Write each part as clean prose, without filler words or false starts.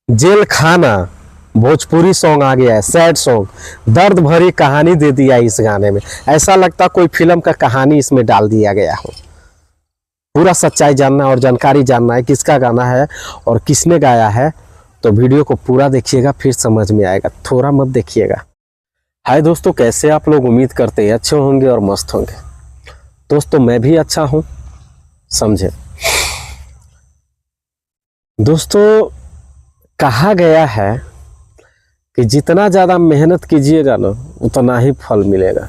Jail खाना Bhojpuri song आ गया है, सैड सॉन्ग, दर्द भरी कहानी दे दिया इस गाने में। ऐसा लगता कोई फिल्म का कहानी इसमें डाल दिया गया हो। पूरा सच्चाई जानना और जानकारी जानना है किसका गाना है और किसने गाया है, तो वीडियो को पूरा देखिएगा, फिर समझ में आएगा, थोड़ा मत देखिएगा। हाय दोस्तों, कैसे आप लोग? उम्मीद करते हैं अच्छे होंगे और मस्त होंगे। दोस्तों मैं भी अच्छा हूँ, समझे। दोस्तों कहा गया है कि जितना ज़्यादा मेहनत कीजिएगा ना उतना ही फल मिलेगा,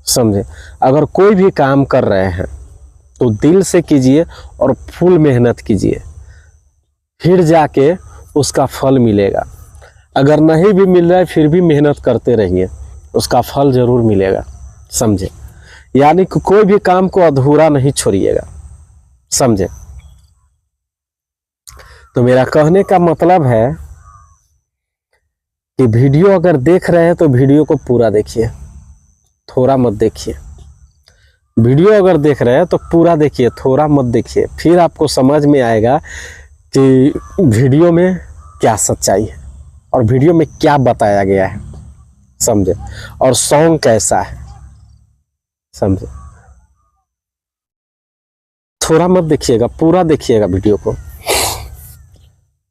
समझे। अगर कोई भी काम कर रहे हैं तो दिल से कीजिए और फुल मेहनत कीजिए, फिर जाके उसका फल मिलेगा। अगर नहीं भी मिल रहा है फिर भी मेहनत करते रहिए, उसका फल ज़रूर मिलेगा, समझे। यानी कि कोई भी काम को अधूरा नहीं छोड़िएगा, समझे। तो मेरा कहने का मतलब है कि वीडियो अगर देख रहे हैं तो वीडियो को पूरा देखिए, थोड़ा मत देखिए। वीडियो अगर देख रहे हैं तो पूरा देखिए, थोड़ा मत देखिए, फिर आपको समझ में आएगा कि वीडियो में क्या सच्चाई है और वीडियो में क्या बताया गया है, समझे, और सॉन्ग कैसा है, समझे। थोड़ा मत देखिएगा, पूरा देखिएगा वीडियो को।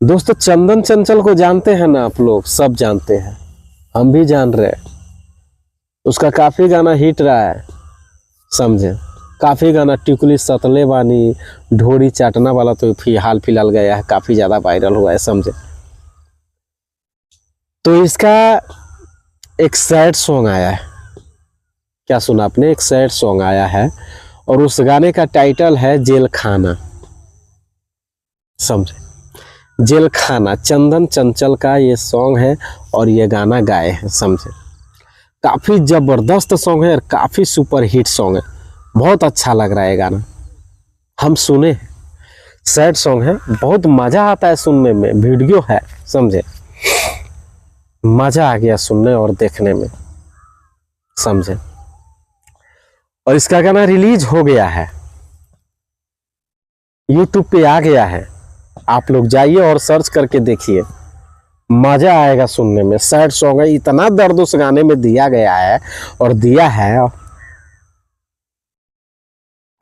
दोस्तों चंदन चंचल को जानते हैं ना आप लोग? सब जानते हैं, हम भी जान रहे हैं। उसका काफ़ी गाना हिट रहा है, समझे। काफ़ी गाना, टिकुली सतले बानी, ढोरी चाटना वाला तो हाल फिलहाल गया है, काफ़ी ज़्यादा वायरल हुआ है, समझे। तो इसका एक सैड सॉन्ग आया है, क्या सुना आपने? एक सैड सॉन्ग आया है और उस गाने का टाइटल है जेल खाना, समझे। जेल खाना चंदन चंचल का ये सॉन्ग है और ये गाना गाए हैं, समझे। काफ़ी ज़बरदस्त सॉन्ग है और काफ़ी सुपर हिट सॉन्ग है, बहुत अच्छा लग रहा है गाना। हम सुने, सैड सॉन्ग है, बहुत मज़ा आता है सुनने में। वीडियो है, समझे, मज़ा आ गया सुनने और देखने में, समझे। और इसका गाना रिलीज हो गया है, यूट्यूब पे आ गया है, आप लोग जाइए और सर्च करके देखिए, मज़ा आएगा सुनने में। सैड सॉन्ग है, इतना दर्द उस गाने में दिया गया है और दिया है,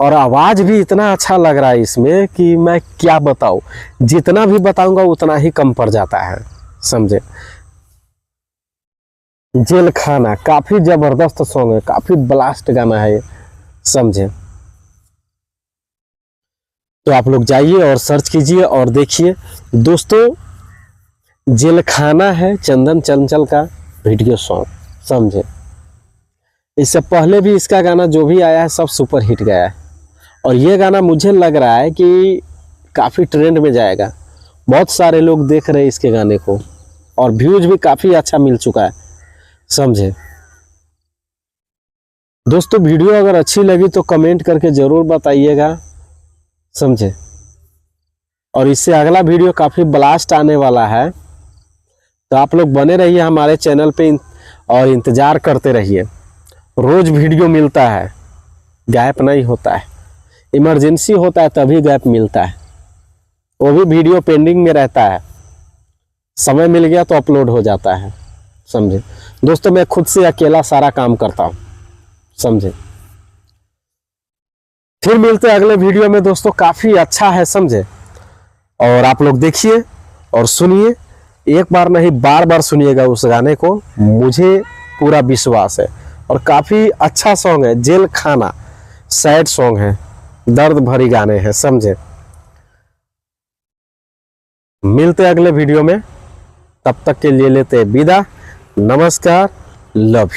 और आवाज़ भी इतना अच्छा लग रहा है इसमें कि मैं क्या बताऊं। जितना भी बताऊंगा उतना ही कम पड़ जाता है, समझे। जेल खाना काफ़ी ज़बरदस्त सॉन्ग है, काफ़ी ब्लास्ट गाना है, समझे। तो आप लोग जाइए और सर्च कीजिए और देखिए। दोस्तों जेल खाना है चंदन चंचल का वीडियो सॉन्ग, समझे। इससे पहले भी इसका गाना जो भी आया है सब सुपर हिट गया है और ये गाना मुझे लग रहा है कि काफ़ी ट्रेंड में जाएगा। बहुत सारे लोग देख रहे हैं इसके गाने को और व्यूज भी काफ़ी अच्छा मिल चुका है, समझे। दोस्तों वीडियो अगर अच्छी लगी तो कमेंट करके ज़रूर बताइएगा, समझे। और इससे अगला वीडियो काफ़ी ब्लास्ट आने वाला है, तो आप लोग बने रहिए हमारे चैनल पे और इंतज़ार करते रहिए। रोज़ वीडियो मिलता है, गैप नहीं होता है। इमरजेंसी होता है तभी गैप मिलता है, वो भी वीडियो पेंडिंग में रहता है, समय मिल गया तो अपलोड हो जाता है, समझे। दोस्तों मैं खुद से अकेला सारा काम करता हूँ, समझे। फिर मिलते हैं अगले वीडियो में। दोस्तों काफ़ी अच्छा है, समझे, और आप लोग देखिए और सुनिए, एक बार नहीं बार बार सुनिएगा उस गाने को, मुझे पूरा विश्वास है। और काफ़ी अच्छा सॉन्ग है, जेल खाना सैड सॉन्ग है, दर्द भरी गाने हैं, समझे। मिलते हैं अगले वीडियो में, तब तक के लिए लेते हैं विदा। नमस्कार, लव यू।